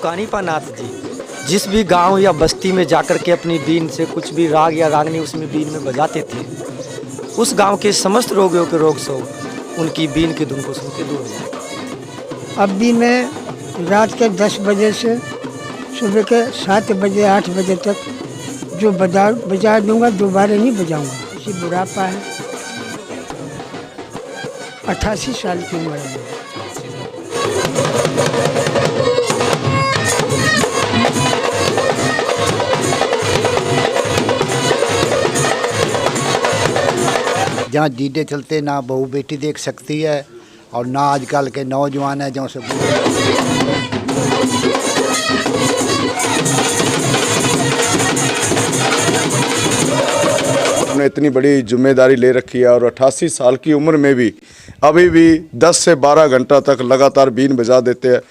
कानीपा नाथ जी जिस भी गांव या बस्ती में जाकर के अपनी बीन से कुछ भी राग या रागनी उसमें बीन में बजाते थे, उस गांव के समस्त रोगियों के रोग शोक उनकी बीन की धुन को सुन के दूर हो जाए। अब भी मैं रात के 10 बजे से सुबह के 7 बजे 8 बजे तक जो बजा दूंगा, दोबारा नहीं बजाऊंगा। इसी बुढ़ापा है, 88 साल की उम्र है। जहाँ डीजे चलते ना बहू बेटी देख सकती है और ना आजकल के नौजवान है जो से हमने इतनी बड़ी जिम्मेदारी ले रखी है और 88 साल की उम्र में भी अभी भी 10 से 12 घंटा तक लगातार बीन बजा देते हैं।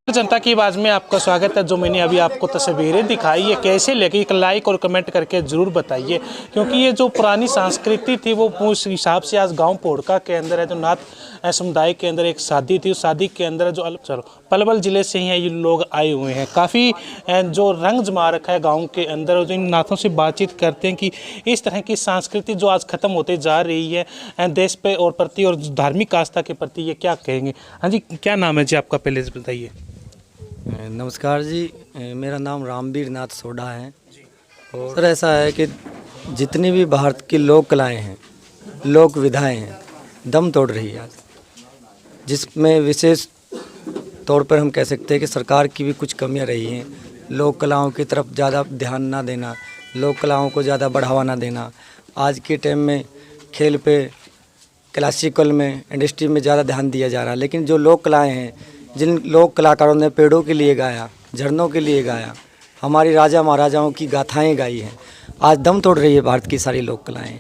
जनता की आवाज़ में आपका स्वागत है। जो मैंने अभी आपको तस्वीरें दिखाई है कैसे लगी, एक लाइक और कमेंट करके ज़रूर बताइए, क्योंकि ये जो पुरानी संस्कृति थी वो उस हिसाब से आज गांव पोड़का के अंदर है। जो नाथ समुदाय के अंदर एक शादी थी, उस शादी के अंदर जो पलवल ज़िले से ही ये लोग आए हुए हैं। काफ़ी जो रंग जमा रखा है गाँव के अंदर। जो इन नाथों से बातचीत करते हैं कि इस तरह की संस्कृति जो आज ख़त्म होते जा रही है देश पे और प्रति और धार्मिक आस्था के प्रति, ये क्या कहेंगे? हाँ जी, क्या नाम है जी आपका, पहले से बताइए। नमस्कार जी, मेरा नाम रामवीर नाथ सोढ़ा है। और सर ऐसा है कि जितनी भी भारत की लोक कलाएँ हैं, लोक विधाएँ हैं, दम तोड़ रही है आज, जिसमें विशेष तौर पर हम कह सकते हैं कि सरकार की भी कुछ कमियां रही हैं। लोक कलाओं की तरफ ज़्यादा ध्यान ना देना, लोक कलाओं को ज़्यादा बढ़ावा ना देना। आज के टाइम में खेल पे, क्लासिकल में, इंडस्ट्री में ज़्यादा ध्यान दिया जा रहा है, लेकिन जो लोक कलाएँ हैं, जिन लोक कलाकारों ने पेड़ों के लिए गाया, झरनों के लिए गाया, हमारी राजा महाराजाओं की गाथाएं गाई हैं, आज दम तोड़ रही है भारत की सारी लोक कलाएं।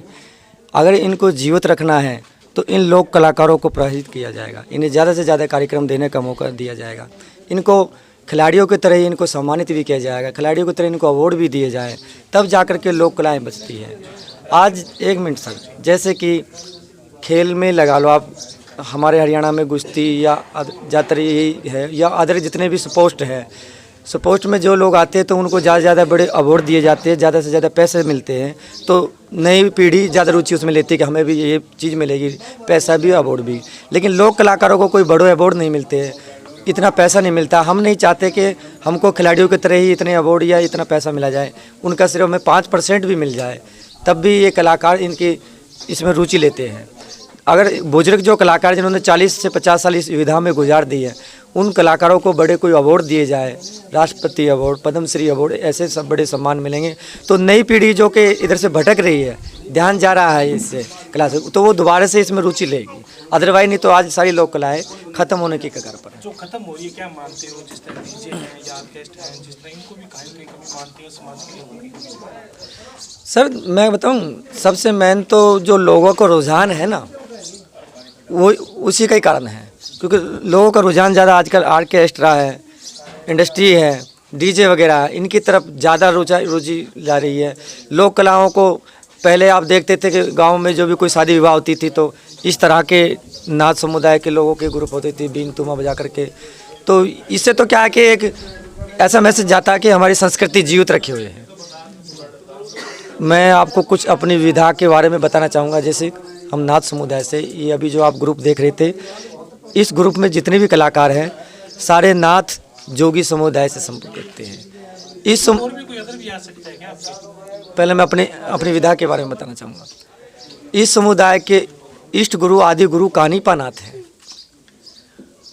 अगर इनको जीवित रखना है तो इन लोक कलाकारों को प्रोत्साहित किया जाएगा, इन्हें ज़्यादा से ज़्यादा कार्यक्रम देने का मौका दिया जाएगा। इनको खिलाड़ियों की तरह ही इनको सम्मानित भी किया जाएगा, खिलाड़ियों की तरह इनको अवार्ड भी दिए जाए, तब जा कर के लोक कलाएँ बचती है। आज एक मिनट सर, जैसे कि खेल में लगा लो आप, हमारे हरियाणा में कुश्ती या ज़्यादातर यही है, या अदर जितने भी स्पोर्ट्स है, स्पोर्ट्स में जो लोग आते हैं तो उनको ज़्यादा से ज़्यादा बड़े अवार्ड दिए जाते हैं, ज़्यादा से ज़्यादा पैसे मिलते हैं, तो नई पीढ़ी ज़्यादा रुचि उसमें लेती है कि हमें भी ये चीज़ मिलेगी, पैसा भी अवार्ड भी। लेकिन लोक कलाकारों को कोई बड़े अवार्ड नहीं मिलते हैं, इतना पैसा नहीं मिलता। हम नहीं चाहते कि हमको खिलाड़ियों की तरह ही इतने अवार्ड या इतना पैसा मिला जाए, उनका सिर्फ हमें 5% भी मिल जाए, तब भी ये कलाकार इनकी इसमें रुचि लेते हैं। अगर बुजुर्ग जो कलाकार जिन्होंने 40 से 50 साल इस विधा में गुजार दी है, उन कलाकारों को बड़े कोई अवार्ड दिए जाए, राष्ट्रपति अवार्ड, पद्मश्री अवार्ड, ऐसे सब बड़े सम्मान मिलेंगे, तो नई पीढ़ी जो कि इधर से भटक रही है, ध्यान जा रहा है इससे कला से, तो वो दोबारा से इसमें रुचि लेगी। अदरवाइज नहीं तो आज सारी लोक कलाएँ खत्म होने की कगार पर है। जो खत्म हो रही है, क्या मानते हो? जिस तरह डीजे हैं या ऑर्केस्ट्रा हैं, जिस तरह इनको भी कहीं कहीं कमी मानते हो समाज के? सर मैं बताऊँ, सबसे मेन तो जो लोगों को रुझान है ना, वो उसी का ही कारण है, क्योंकि लोगों का रुझान ज़्यादा आजकल ऑर्केस्ट्रा है, इंडस्ट्री है, डीजे वगैरह, इनकी तरफ ज़्यादा रुचि जा रही है। लोक कलाओं को पहले आप देखते थे कि गांव में जो भी कोई शादी विवाह होती थी तो इस तरह के नाथ समुदाय के लोगों के ग्रुप होते थे, बीन तुमा बजा करके। तो इससे तो क्या है कि एक ऐसा मैसेज जाता है कि हमारी संस्कृति जीवित रखे हुए है। मैं आपको कुछ अपनी विधा के बारे में बताना चाहूँगा। जैसे हम नाथ समुदाय से, ये अभी जो आप ग्रुप देख रहे थे, इस ग्रुप में जितने भी कलाकार हैं सारे नाथ जोगी समुदाय से संपर्क रखते हैं। इस और भी कोई अदर भी आ सकता है क्या आपसे? पहले मैं अपनी विधा के बारे में बताना चाहूँगा। इस समुदाय के इष्ट गुरु आदि गुरु कानीपा नाथ हैं।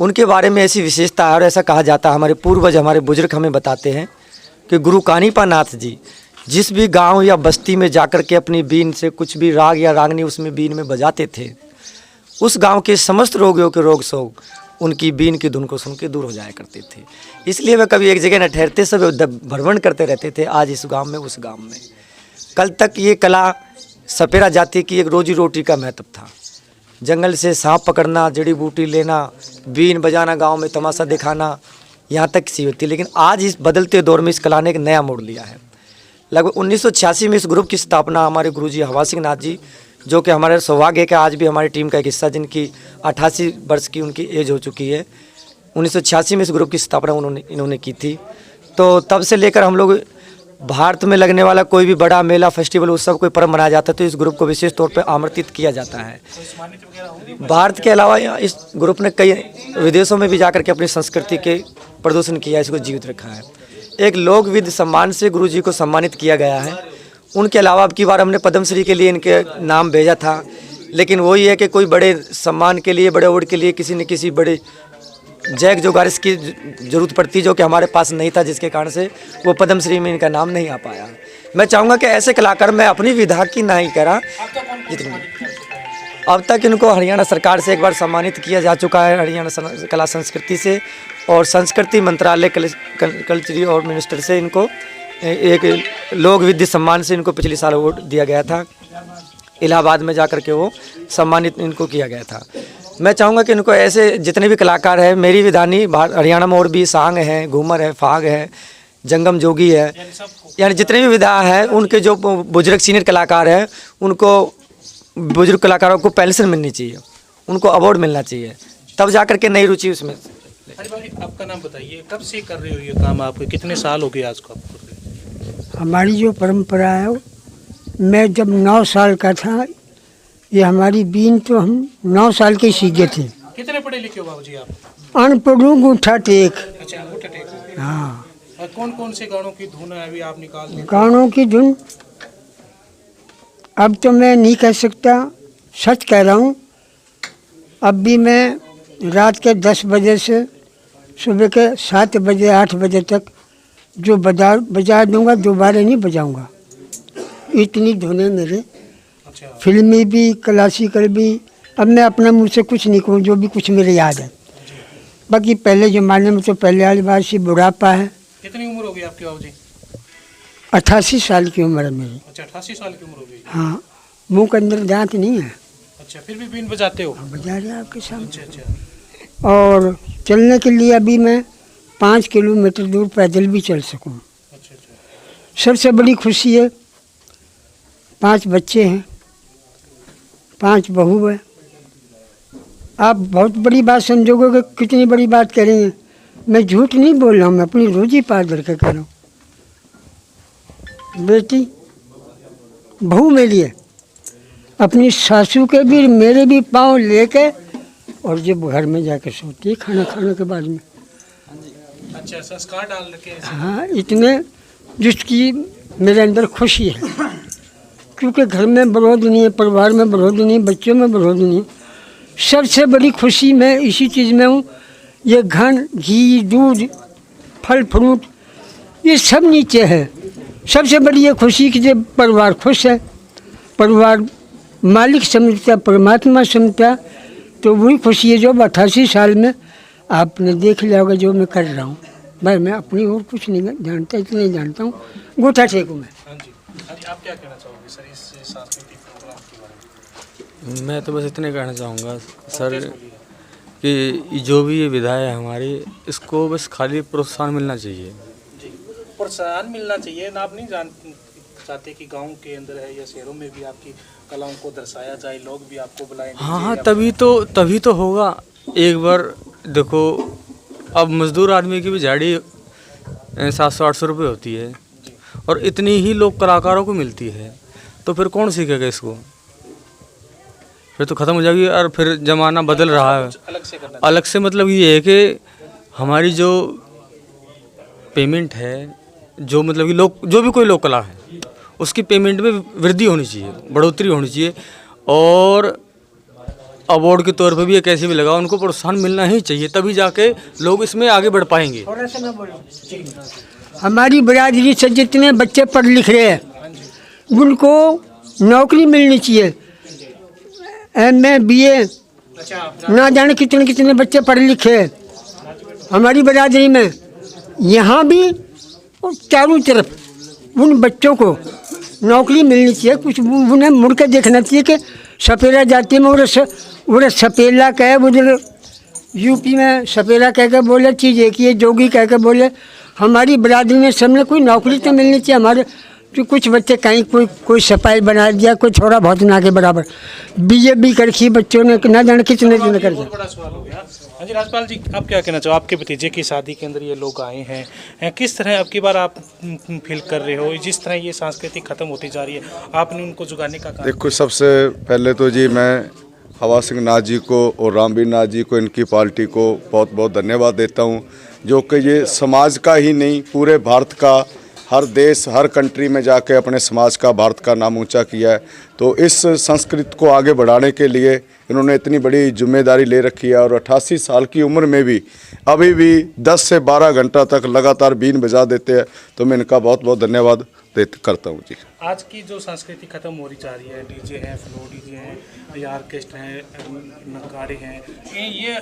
उनके बारे में ऐसी विशेषता है और ऐसा कहा जाता है, हमारे पूर्वज, हमारे बुजुर्ग हमें बताते हैं कि गुरु कानीपा नाथ जी जिस भी गांव या बस्ती में जाकर के अपनी बीन से कुछ भी राग या रागनी उसमें बीन में बजाते थे, उस गांव के समस्त रोगियों के रोग शोक उनकी बीन की धुन को सुन के दूर हो जाया करते थे। इसलिए वे कभी एक जगह न ठहरते, सब भ्रमण करते रहते थे, आज इस गांव में उस गांव में। कल तक ये कला सपेरा जाति की एक रोजी रोटी का महत्व था। जंगल से सांप पकड़ना, जड़ी बूटी लेना, बीन बजाना, गांव में तमाशा दिखाना, यहाँ तक सीमित थी। लेकिन आज इस बदलते दौर में इस कला ने एक नया मोड़ लिया है। लगभग 1986 में इस ग्रुप की स्थापना हमारे गुरुजी हवा सिंह नाथ जी, जो कि हमारे सौभाग्य है कि आज भी हमारी टीम का एक हिस्सा, जिनकी 88 वर्ष की उनकी एज हो चुकी है, 1986 में इस ग्रुप की स्थापना इन्होंने की थी। तो तब से लेकर हम लोग भारत में लगने वाला कोई भी बड़ा मेला, फेस्टिवल, उत्सव, कोई पर्व मनाया जाता है तो इस ग्रुप को विशेष तौर पर आमंत्रित किया जाता है। भारत के अलावा इस ग्रुप ने कई विदेशों में भी जाकर के अपनी संस्कृति के प्रदर्शन किया, इसको जीवित रखा है। एक लोकविद सम्मान से गुरुजी को सम्मानित किया गया है। उनके अलावा अब की बार हमने पद्मश्री के लिए इनके नाम भेजा था, लेकिन वही है कि कोई बड़े सम्मान के लिए, बड़े अवार्ड के लिए किसी न किसी बड़े जैक जोगारिश की जरूरत पड़ती, जो कि हमारे पास नहीं था, जिसके कारण से वो पद्मश्री में इनका नाम नहीं आ पाया। मैं चाहूँगा कि ऐसे कलाकार, मैं अपनी विधा की नहीं करा, अब तक इनको हरियाणा सरकार से एक बार सम्मानित किया जा चुका है, हरियाणा कला संस्कृति से, और संस्कृति मंत्रालय कल्चरी और मिनिस्टर से इनको एक लोक विद्या सम्मान से इनको पिछले साल अवार्ड दिया गया था। इलाहाबाद में जाकर के वो सम्मानित इनको किया गया था। मैं चाहूँगा कि इनको ऐसे जितने भी कलाकार हैं, मेरी विधानी हरियाणा में और भी सांग है, घूमर है, फाग है, जंगम जोगी है, यानी जितने भी विधा हैं, उनके जो बुजुर्ग सीनियर कलाकार हैं, उनको बुजुर्ग कलाकारों को पेंशन मिलनी चाहिए, उनको अवार्ड मिलना चाहिए, तब जाकर के नई रुचि उसमें। अरे भाई, आपका नाम बताइए, कब से कर रहे हो ये काम, आपके कितने साल हो गए आज को आपको? हमारी जो परंपरा है, मैं जब 9 साल का था, ये हमारी बीन तो हम 9 साल के सीखे थे। कितने पढ़े लिखे हो बाबूजी आप? अनपढ़ अंगूठा टेक। अच्छा, अंगूठा टेक। हाँ। और कौन कौन से गानों की धुन है अभी आप निकाल लें? गानों की धुन अब तो मैं नहीं कह सकता, सच कह रहा हूँ। अब भी मैं रात के 10 बजे से सुबह के 7 बजे 8 बजे तक जो बजा दूंगा, दोबारा नहीं बजाऊंगा, इतनी धुनें मेरे। अच्छा। फिल्मी भी, क्लासिकल भी। अब मैं अपना मुँह से कुछ नहीं कहूँ, जो भी कुछ मेरे याद है। बाकी पहले ज़माने में तो पहले वाली बात से बुढ़ापा है। कितनी उम्र हो गई आपकी बाबूजी? 88 साल की उम्र है मेरी। अच्छा, 88 साल की उम्र हो गई। हाँ, मुंह के अंदर दांत नहीं है। अच्छा, फिर भी बीन बजाते हो? बजा रहे आपके सामने। अच्छा अच्छा। और चलने के लिए अभी मैं 5 किलोमीटर दूर पैदल भी चल सकूं। अच्छा अच्छा। सबसे बड़ी खुशी है, 5 बच्चे हैं, 5 बहू है। आप बहुत बड़ी बात समझोगे कि कितनी बड़ी बात कह रही हैं। मैं झूठ नहीं बोल रहा हूँ, मैं अपनी रोजी पार करके कह रहा हूँ। बेटी बहू मेरी है, अपनी सासू के भी मेरे भी पाँव लेके, और जब घर में जाकर सोती है खाना खाने के बाद में। अच्छा, संस्कार डाल रखे हैं। हाँ, इतने जिसकी मेरे अंदर खुशी है, क्योंकि घर में विरोध नहीं है, परिवार में विरोध नहीं है, बच्चों में विरोध नहीं है। सबसे बड़ी खुशी मैं इसी चीज़ में हूँ, ये घन घी, दूध, फल फ्रूट, ये सब नीचे है। सबसे बड़ी ये खुशी कि जब परिवार खुश है, परिवार मालिक समझता, परमात्मा समझता, तो वही खुशी है जो 88 साल में आपने देख लिया होगा जो मैं कर रहा हूँ। भाई मैं अपनी और कुछ नहीं जानता, इतना ही जानता हूँ, अंगूठा टेकूँ मैं। हाँ जी। हाँ जी, आप क्या कहना चाहोगे सर इस सांस्कृतिक प्रोग्राम के बारे में? मैं तो बस इतने कहना चाहूँगा सर कि जो भी ये विधा है हमारी, इसको बस खाली प्रोत्साहन मिलना चाहिए। जी, प्रोत्साहन मिलना चाहिए ना। आप नहीं चाहते कि गांव के अंदर है या शहरों में भी आपकी कलाओं को दर्शाया जाए, लोग भी आपको बुलाएं? हाँ, तभी तो होगा। एक बार देखो, अब मजदूर आदमी की भी झाड़ी 700-800 रुपये होती है, और इतनी ही लोग कलाकारों को मिलती है, तो फिर कौन सीखेगा इसको? फिर तो ख़त्म हो जाएगी। और फिर ज़माना बदल रहा है, अलग से मतलब ये है कि हमारी जो पेमेंट है, जो मतलब कि लोग जो भी कोई लोक कला है उसकी पेमेंट में वृद्धि होनी चाहिए, बढ़ोतरी होनी चाहिए। और अवार्ड के तौर पे भी एक ऐसे भी लगा, उनको प्रोत्साहन मिलना ही चाहिए, तभी जाके लोग इसमें आगे बढ़ पाएंगे। हमारी बिरादरी से जितने बच्चे पढ़ लिख रहे हैं, उनको नौकरी मिलनी चाहिए। MA BA ना जाने कितने कितने बच्चे पढ़े लिखे हैं हमारी बरादरी में। यहाँ भी और चारों तरफ उन बच्चों को नौकरी मिलनी चाहिए। कुछ उन्हें मुड़ के देखना चाहिए कि सपेरा जाति में उधर सपेला कहे, उधर यूपी में सपेरा कह के बोले, चीज़ एक ही है जोगी कह के बोले। हमारी बरादरी में सब में कोई नौकरी तो मिलनी चाहिए। हमारे तो कुछ बच्चे कहीं कोई सफाई बना दिया, कोई छोड़ा बहुत ना के बराबर बीजेपी कर रखी बच्चों ने, ना जाने कितने दिन कर दिया। बड़ा सवाल हो गया। हाँ जी राजपाल जी, आप क्या कहना चाहो? आपके भतीजे की शादी के अंदर ये लोग आए हैं, किस तरह अब की बार आप फील कर रहे हो? जिस तरह ये संस्कृति खत्म होती जा रही है, आपने उनको जुगाने का काम। देखो, सबसे पहले तो जी मैं हवा सिंह नाथ जी को और रामवीर नाथ जी को, इनकी पार्टी को बहुत बहुत धन्यवाद देता हूँ, जो कि ये समाज का ही नहीं पूरे भारत का, हर देश हर कंट्री में जाके अपने समाज का, भारत का नाम ऊंचा किया है। तो इस संस्कृति को आगे बढ़ाने के लिए इन्होंने इतनी बड़ी जिम्मेदारी ले रखी है और 88 साल की उम्र में भी अभी भी 10 से 12 घंटा तक लगातार बीन बजा देते हैं। तो मैं इनका बहुत बहुत धन्यवाद करता हूँ जी। आज की जो संस्कृति खत्म हो रही जा रही है, डीजे हैं, फ्लो डीजे हैं या ऑर्केस्ट्रा हैं, नगाड़े हैं, ये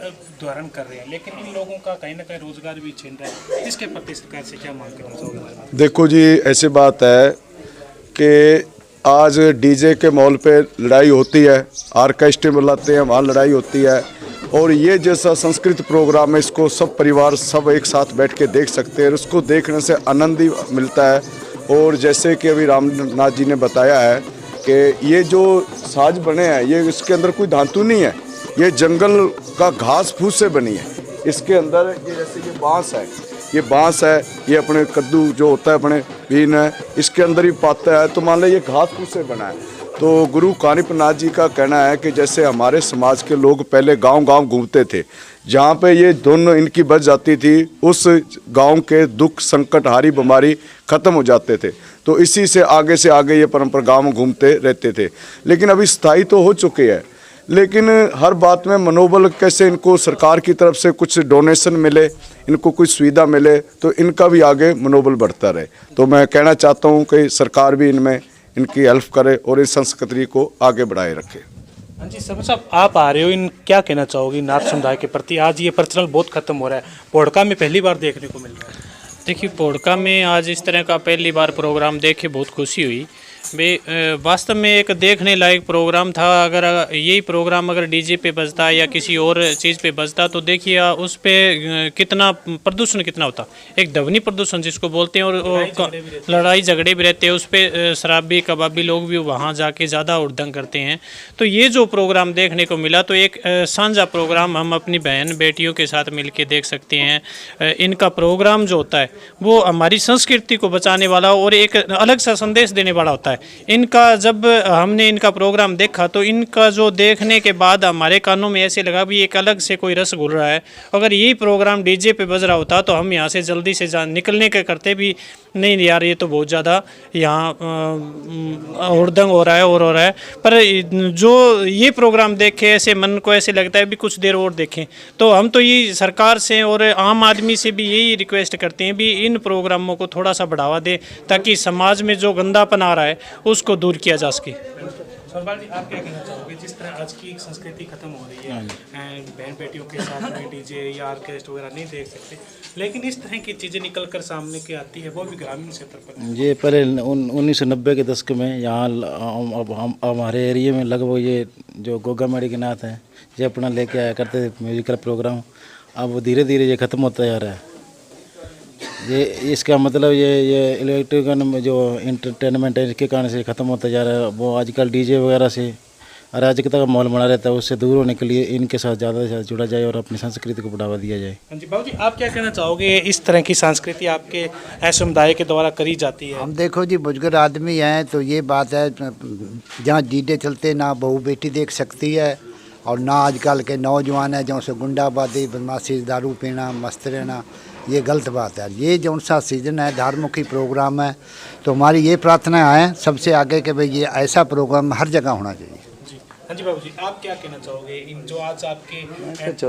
धारण कर रहे हैं, लेकिन इन लोगों का कहीं ना कहीं रोजगार भी छीन रहा है। इसके प्रति सरकार से क्या मांग करना चाहोगे? देखो जी, ऐसी बात है कि आज डीजे के मॉल पे लड़ाई होती है, ऑर्केस्ट्रे बुलाते हैं, वहाँ लड़ाई होती है। और ये जैसा संस्कृत प्रोग्राम है, इसको सब परिवार सब एक साथ बैठ के देख सकते हैं, उसको देखने से आनंद ही मिलता है। और जैसे कि अभी रामनाथ जी ने बताया है कि ये जो साज बने हैं, ये इसके अंदर कोई धातु नहीं है, ये जंगल का घास फूस से बनी है। इसके अंदर ये जैसे ये बांस है, ये बांस है, ये अपने कद्दू जो होता है अपने बीन है, इसके अंदर ही पाता है। तो मान लो ये घास फूस से बना है। तो गुरु कानिपनाथ जी का कहना है कि जैसे हमारे समाज के लोग पहले गांव-गांव घूमते थे, जहाँ पे ये दोनों इनकी बच जाती थी, उस गांव के दुख संकट हारी बीमारी खत्म हो जाते थे। तो इसी से आगे ये परंपरा गांव में घूमते रहते थे। लेकिन अभी स्थायी तो हो चुके हैं, लेकिन हर बात में मनोबल कैसे इनको सरकार की तरफ से कुछ डोनेशन मिले, इनको कुछ सुविधा मिले, तो इनका भी आगे मनोबल बढ़ता रहे। तो मैं कहना चाहता हूँ कि सरकार भी इनमें इनकी हेल्प करे और इस संस्कृति को आगे बढ़ाए रखे। हाँ जी सरपंच साहब, आप आ रहे हो, इन क्या कहना चाहोगे नाथ समुदाय के प्रति? आज ये प्रचलन बहुत खत्म हो रहा है, पोड़का में पहली बार देखने को मिल रहा है। देखिए, पोड़का में आज इस तरह का पहली बार प्रोग्राम देखे बहुत खुशी हुई। वास्तव में एक देखने लायक प्रोग्राम था। अगर यही प्रोग्राम अगर डीजे पे बजता या किसी और चीज़ पे बजता तो देखिए उस पर कितना प्रदूषण कितना होता। एक ध्वनि प्रदूषण जिसको बोलते हैं, और लड़ाई झगड़े भी रहते हैं। उस पर शराबी कबाबी लोग भी वहाँ जाके ज़्यादा उद्दंग करते हैं। तो ये जो प्रोग्राम देखने को मिला, तो एक साझा प्रोग्राम हम अपनी बहन बेटियों के साथ मिल के देख सकते हैं। इनका प्रोग्राम जो होता है वो हमारी संस्कृति को बचाने वाला और एक अलग सा संदेश देने वाला होता है। इनका जब हमने इनका प्रोग्राम देखा तो इनका जो देखने के बाद हमारे कानों में ऐसे लगा भी एक अलग से कोई रस घुल रहा है। अगर यही प्रोग्राम डीजे पे बज रहा होता तो हम यहाँ से जल्दी से निकलने के करते भी नहीं यार, ये तो बहुत ज़्यादा यहाँ हुड़दंग हो रहा है और हो रहा है। पर जो ये प्रोग्राम देखे ऐसे मन को ऐसे लगता है भी कुछ देर और देखें। तो हम तो ये सरकार से और आम आदमी से भी यही रिक्वेस्ट करते हैं भी इन प्रोग्रामों को थोड़ा सा बढ़ावा दें, ताकि समाज में जो गंदापन आ रहा है उसको दूर किया जा सके। सरपाल जी, आप क्या कहना चाहोगे? जिस तरह आज की संस्कृति खत्म हो रही है, बहन बेटियों के साथ में डीजे या ऑर्केस्ट्रा वगैरह नहीं देख सकते, लेकिन इस तरह की चीज़ें निकल कर सामने की आती है, वो भी ग्रामीण क्षेत्र पर। ये पहले 1990 के दशक में यहाँ हमारे एरिया में लगभग ये जो गोगा मेड़ी के नाथ हैं, ये अपना लेके आया करते थे म्यूजिकल प्रोग्राम। अब वो धीरे धीरे ये ख़त्म होता जा रहा है। ये इसका मतलब ये इलेक्ट्रिकल जो इंटरटेनमेंट है, इसके कारण से ख़त्म होता जा रहा है। वो आजकल डीजे वगैरह से अराजकता का माहौल बना रहता है, उससे दूर होने के लिए इनके साथ ज़्यादा से ज़्यादा जुड़ा जाए और अपनी संस्कृति को बढ़ावा दिया जाए। हाँ जी बाबू जी, आप क्या कहना चाहोगे? इस तरह की संस्कृति आपके समुदाय के द्वारा करी जाती है। हम देखो जी, बुजुर्ग आदमी हैं तो ये बात है, जहाँ डीजे चलते ना बहू बेटी देख सकती है, और ना आजकल के नौजवान है जो से गुंडाबादी बदमाशी दारू पीना मस्त रहना, ये गलत बात है। ये जो सा सीजन है धार्मिक प्रोग्राम है, तो हमारी ये प्रार्थना है सबसे आगे कि भाई ये ऐसा प्रोग्राम हर जगह होना चाहिए। जी हाँ जी बाबू जी, आप क्या कहना चाहोगे? इन जो आज आपके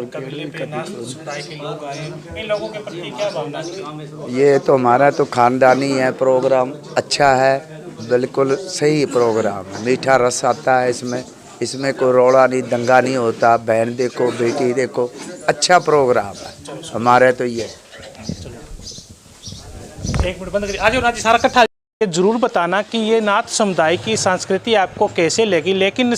कबीले पे नाथ समुदाय के लोग आए, इन लोगों के प्रति क्या भावना है? ये तो हमारा तो खानदानी है, प्रोग्राम अच्छा है, बिल्कुल सही प्रोग्राम है, मीठा रस आता है इसमें, इसमें कोई रौला नहीं, दंगा नहीं होता। बहन देखो, बेटी देखो, अच्छा प्रोग्राम है हमारे तो ये। एक मिनट बंद करिए, आज राजी सारा इकट्ठा जरूर बताना कि ये नाथ समुदाय की संस्कृति आपको कैसे लगी। लेकिन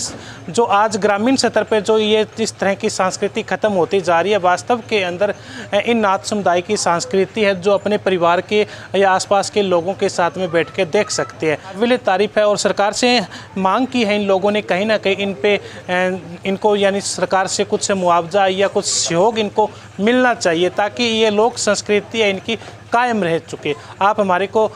जो आज ग्रामीण स्तर पर जो ये इस तरह की संस्कृति खत्म होती जा रही है, वास्तव के अंदर इन नाथ समुदाय की संस्कृति है जो अपने परिवार के या आसपास के लोगों के साथ में बैठ के देख सकते हैं। काबिल तारीफ है और सरकार से मांग की है इन लोगों ने कहीं ना कहीं इन पे इनको यानी सरकार से कुछ मुआवजा या कुछ सहयोग इनको मिलना चाहिए ताकि ये लोक संस्कृति है इनकी कायम रह चुके। आप हमारे को